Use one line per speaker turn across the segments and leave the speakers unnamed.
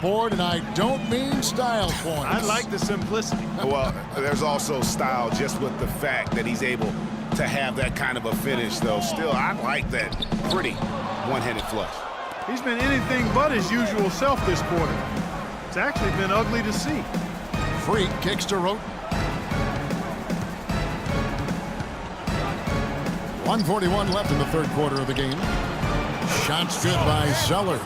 board, and I don't mean style points.
I like the simplicity.
Well, there's also style just with the fact that he's able to have that kind of a finish, though. Still, I like that pretty one-handed flush.
He's been anything but his usual self this quarter. It's actually been ugly to see.
Freak kicks to Roten. 1:41 left in the third quarter of the game. Shots good by Sellers.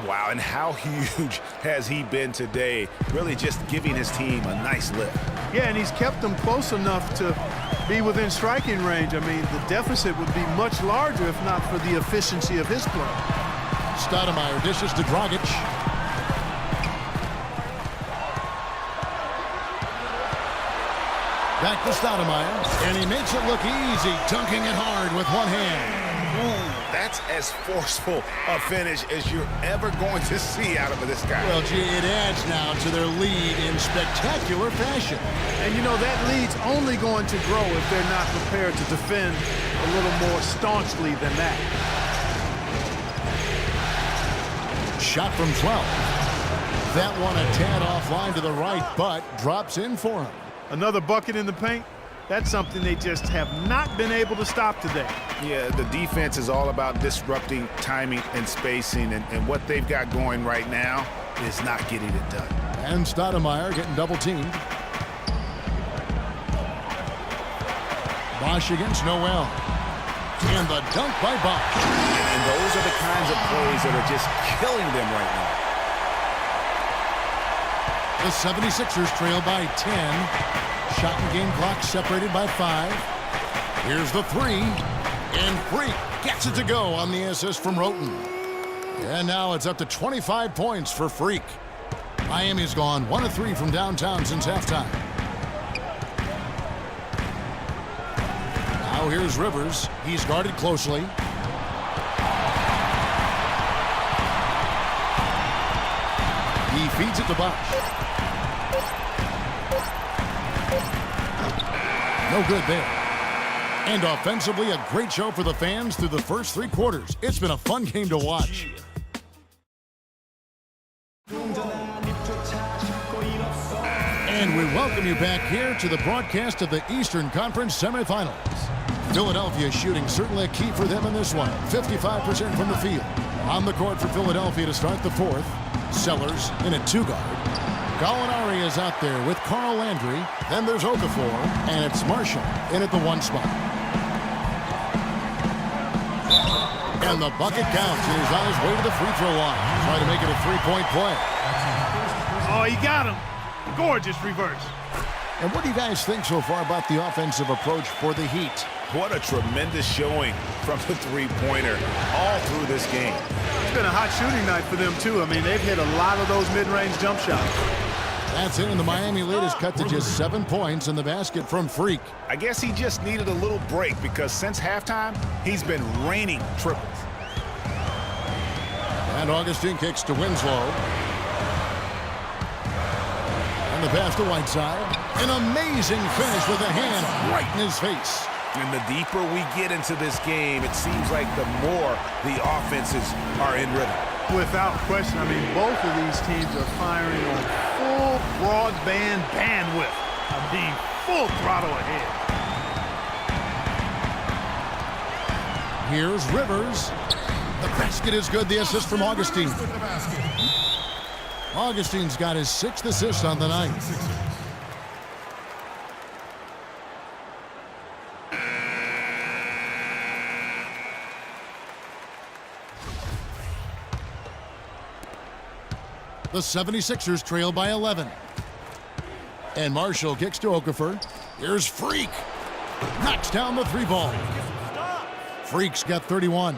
Wow, and how huge has he been today? Really just giving his team a nice lift.
Yeah, and he's kept them close enough to be within striking range. I mean, the deficit would be much larger if not for the efficiency of his play.
Stoudemire dishes to Dragic. Back to Stoudemire, and he makes it look easy, dunking it hard with one hand.
Ooh, that's as forceful a finish as you're ever going to see out of this guy.
Well, gee, it adds now to their lead in spectacular fashion.
And, you know, that lead's only going to grow if they're not prepared to defend a little more staunchly than that.
Shot from 12. That one a tad offline to the right, but drops in for him.
Another bucket in the paint. That's something they just have not been able to stop today.
Yeah, the defense is all about disrupting timing and spacing, and what they've got going right now is not getting it done.
And Stoudemire getting double-teamed. Bosch against Noel. And the dunk by Bosch.
And those are the kinds of plays that are just killing them right now.
The 76ers trail by 10. Shot and game clock separated by 5. Here's the 3. And Freak gets it to go on the assist from Roten. And now it's up to 25 points for Freak. Miami's gone 1 of 3 from downtown since halftime. Now here's Rivers. He's guarded closely. He feeds it to Bosch. No good there. And offensively, a great show for the fans through the first 3 quarters. It's been a fun game to watch. And we welcome you back here to the broadcast of the Eastern Conference semifinals. Philadelphia shooting certainly a key for them in this one. 55% from the field. On the court for Philadelphia to start the fourth. Sellers in a 2-guard. Gallinari is out there with Carl Landry. Then there's Okafor, and it's Marshall in at the 1 spot. And the bucket counts. He's on his way to the free throw line. Trying to make it a 3-point play.
Oh, he got him. Gorgeous reverse.
And what do you guys think so far about the offensive approach for the Heat?
What a tremendous showing from the three-pointer all through this game.
It's been a hot shooting night for them, too. I mean, they've hit a lot of those mid-range jump shots.
That's it, and the Miami lead is cut to just 7 points in the basket from Freak.
I guess he just needed a little break because since halftime, he's been raining triples.
And Augustine kicks to Winslow. And the pass to Whiteside. An amazing finish with a hand right in his face.
And the deeper we get into this game, it seems like the more the offenses are in rhythm.
Without question, I mean, both of these teams are firing on full broadband bandwidth. I mean, full throttle ahead.
Here's Rivers. The basket is good. The assist from Augustine. Augustine's got his 6th assist on the night. The 76ers trail by 11. And Marshall kicks to Okafor. Here's Freak. Knocks down the 3-ball. Freak's got 31.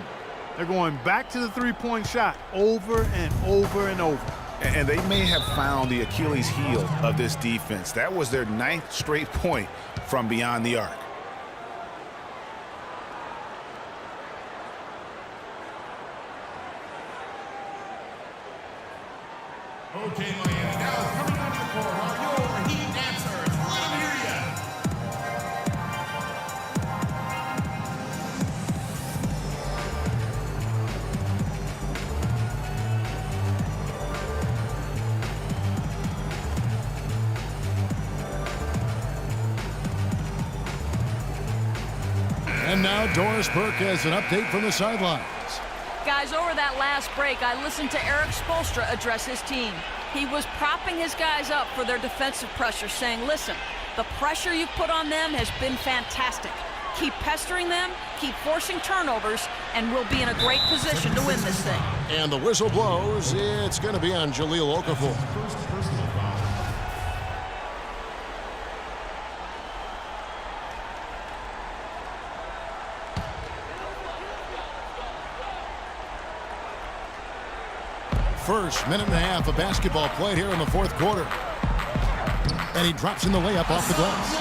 They're going back to the three-point shot over and over and over.
And they may have found the Achilles heel of this defense. That was their 9th straight point from beyond the arc.
Okay, Miami, now coming onto the court are your Heat answers. Let them hear ya.
now Doris Burke has an update from the sidelines.
Guys, over that last break, I listened to Eric Spoelstra address his team. He was propping his guys up for their defensive pressure, saying, listen, the pressure you've put on them has been fantastic. Keep pestering them, keep forcing turnovers, and we'll be in a great position to win this thing.
And the whistle blows. It's going to be on Jahlil Okafor. First minute and a half of basketball played here in the fourth quarter. And he drops in the layup off the glass.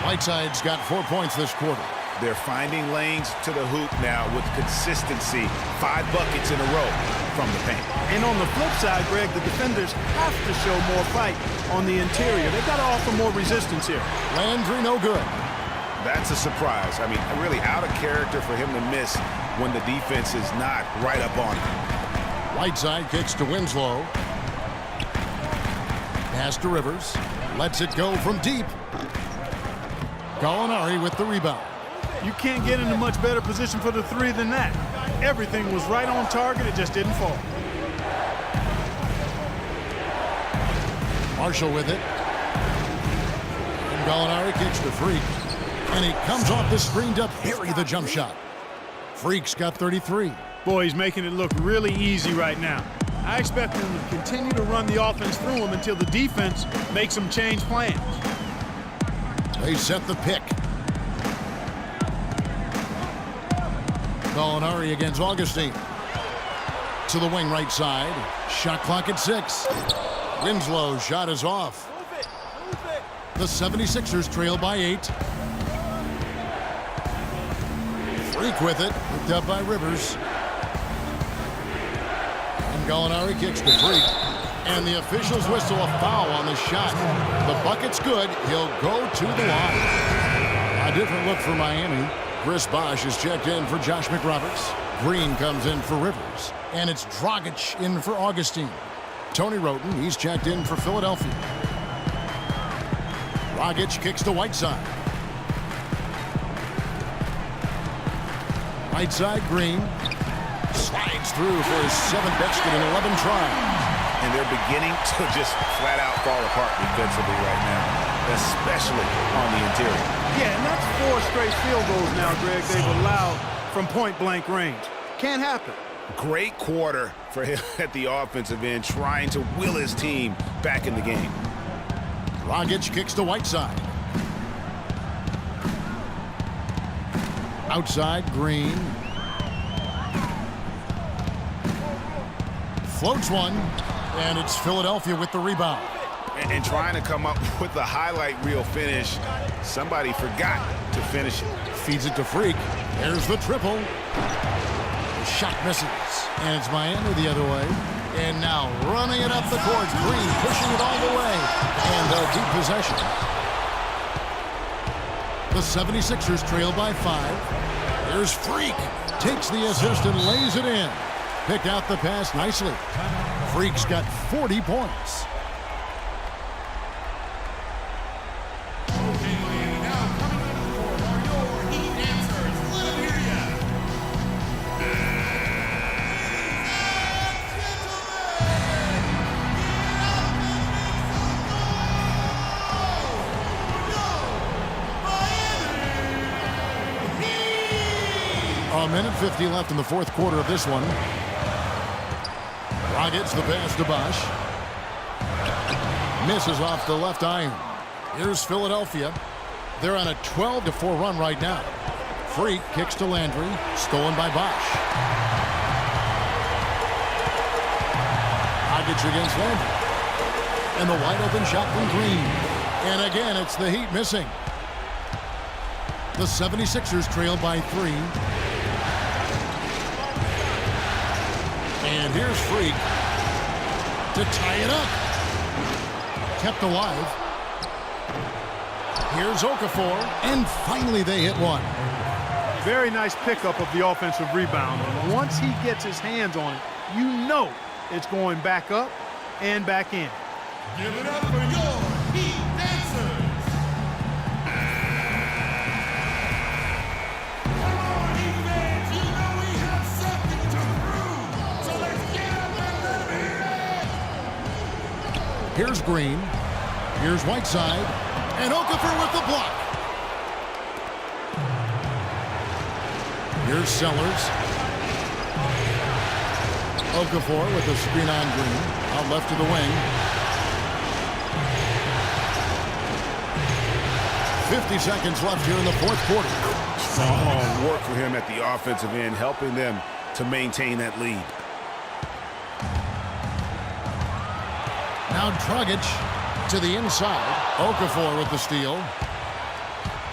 Whiteside's got 4 points this quarter.
They're finding lanes to the hoop now with consistency. 5 buckets in a row from the paint.
And on the flip side, Greg, the defenders have to show more fight on the interior. They've got to offer more resistance here.
Landry no good.
That's a surprise. I mean, really out of character for him to miss when the defense is not right up on him.
Whiteside kicks to Winslow. Pass to Rivers. Lets it go from deep. Gallinari with the rebound.
You can't get in a much better position for the three than that. Everything was right on target. It just didn't fall.
Marshall with it. And Gallinari kicks to Freak. And he comes off the screen to bury the jump shot. Freak's got 33.
Boy, he's making it look really easy right now. I expect him to continue to run the offense through him until the defense makes him change plans.
They set the pick. Gallinari against Augustine. To the wing right side. Shot clock at 6. Winslow's shot is off. The 76ers trail by 8. Freak with it. Picked up by Rivers. And Gallinari kicks to Freak. And the officials whistle a foul on the shot. The bucket's good. He'll go to the line. A different look for Miami. Chris Bosh is checked in for Josh McRoberts. Green comes in for Rivers. And it's Dragic in for Augustine. Tony Wroten, he's checked in for Philadelphia. Dragic kicks to Whiteside. Whiteside, Green. Slides through for his 7th basket in 11 tries.
And they're beginning to just flat out fall apart defensively right now, especially on the interior.
Yeah, and that's 4 straight field goals now, Greg, they've allowed from point-blank range. Can't happen.
Great quarter for him at the offensive end, trying to will his team back in the game.
Dragic kicks to Whiteside. Outside, Green. Floats one, and it's Philadelphia with the rebound.
And trying to come up with the highlight reel finish, somebody forgot to finish it.
Feeds it to Freak. There's the triple. The shot misses, and it's Miami the other way. And now running it up the court. Green pushing it all the way. And a deep possession. The 76ers trail by 5. There's Freak. Takes the assist and lays it in. Picked out the pass nicely. Freak's got 40 points.
Okay, Miami, now coming on the court are your Heat dancers. Let 'em hear ya.
A minute 50 left in the fourth quarter of this one. Rockets the pass to Bosh. Misses off the left iron. Here's Philadelphia. They're on a 12-4 run right now. Freak kicks to Landry. Stolen by Bosh. Dragic against Landry. And the wide open shot from Green. And again, it's the Heat missing. The 76ers trail by 3. And here's Freak to tie it up. Kept alive. Here's Okafor. And finally they hit one.
Very nice pickup of the offensive rebound. And once he gets his hands on it, you know it's going back up and back in.
Give it up for your Heat dancers.
Here's Green. Here's Whiteside. And Okafor with the block. Here's Sellers. Okafor with the screen on Green. Out left to the wing. 50 seconds left here in the fourth quarter.
Strong work for him at the offensive end, helping them to maintain that lead.
Now Dragic to the inside. Okafor with the steal.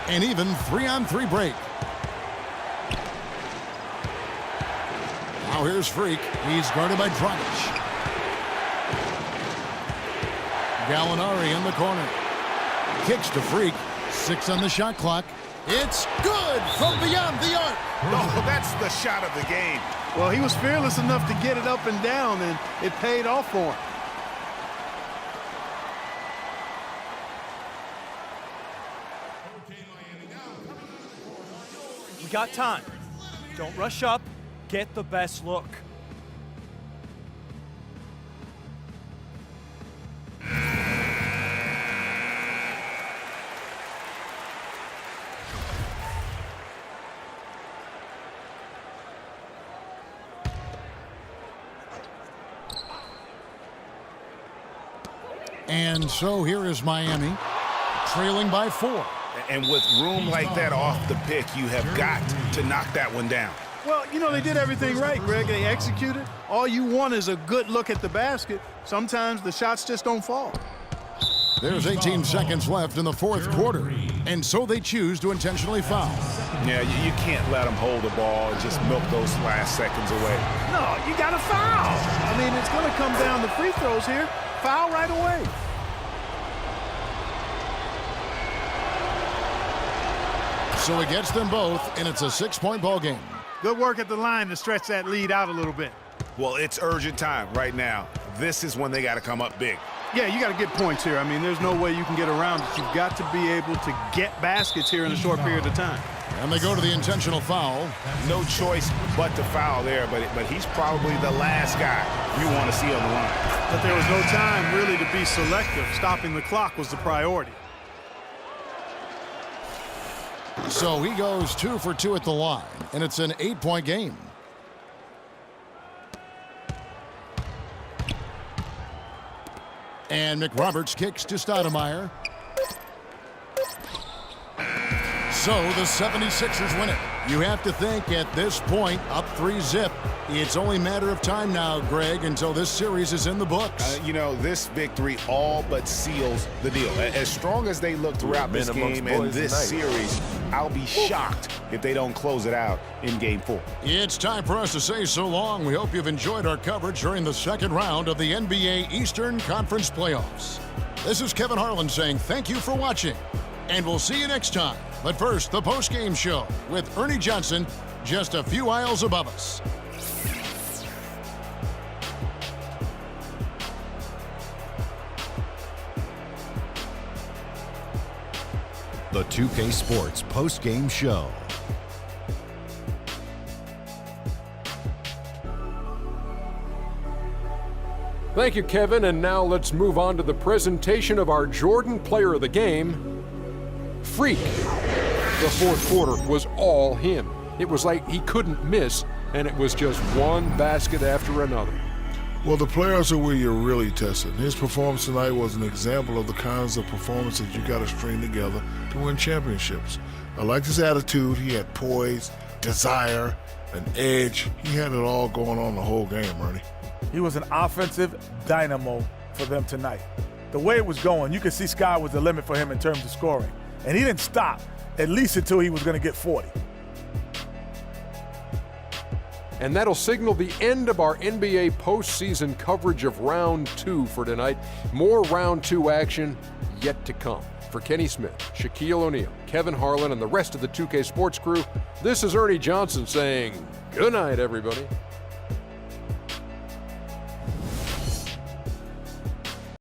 An even 3-on-3 break. Now here's Freak. He's guarded by Dragic. Gallinari in the corner. Kicks to Freak. 6 on the shot clock. It's good from beyond the arc.
Oh, that's the shot of the game.
Well, he was fearless enough to get it up and down, and it paid off for him.
We got time. Don't rush up. Get the best look.
And so here is Miami, trailing by 4.
And with room like that off the pick, you have got to knock that one down.
Well, you know, they did everything right, Greg. They executed. All you want is a good look at the basket. Sometimes the shots just don't fall.
There's 18 seconds left in the fourth quarter, and so they choose to intentionally foul.
Yeah, you can't let them hold the ball and just milk those last seconds away.
No, you got to foul. I mean, it's going to come down to free throws here. Foul right away.
So it gets them both, and it's a 6-point ball game.
Good work at the line to stretch that lead out a little bit.
Well, it's urgent time right now. This is when they got to come up big.
Yeah, you got to get points here. I mean, there's no way you can get around it. You've got to be able to get baskets here in a short period of time.
And they go to the intentional foul.
No choice but to foul there, but he's probably the last guy you want to see on the line.
But there was no time really to be selective. Stopping the clock was the priority.
So he goes 2 for 2 at the line, and it's an 8-point game. And McRoberts kicks to Stoudemire. So the 76ers win it. You have to think at this point, up 3-zip. It's only a matter of time now, Greg, until this series is in the books.
You know, this victory all but seals the deal. As strong as they look throughout this game and this series, I'll be shocked if they don't close it out in Game 4.
It's time for us to say so long. We hope you've enjoyed our coverage during the second round of the NBA Eastern Conference Playoffs. This is Kevin Harlan saying thank you for watching, and we'll see you next time. But first, the post-game show with Ernie Johnson just a few aisles above us.
The 2K Sports post-game show.
Thank you, Kevin, and now let's move on to the presentation of our Jordan Player of the Game, Freak. The fourth quarter was all him. It was like he couldn't miss, and it was just one basket after another.
Well, the players are where you're really tested. His performance tonight was an example of the kinds of performances you got to string together to win championships. I liked his attitude. He had poise, desire, an edge. He had it all going on the whole game, Ernie.
He was an offensive dynamo for them tonight. The way it was going, you could see sky was the limit for him in terms of scoring. And he didn't stop, at least until he was going to get 40.
And that'll signal the end of our NBA postseason coverage of Round 2 for tonight. More Round 2 action yet to come. For Kenny Smith, Shaquille O'Neal, Kevin Harlan, and the rest of the 2K Sports crew, this is Ernie Johnson saying good night, everybody.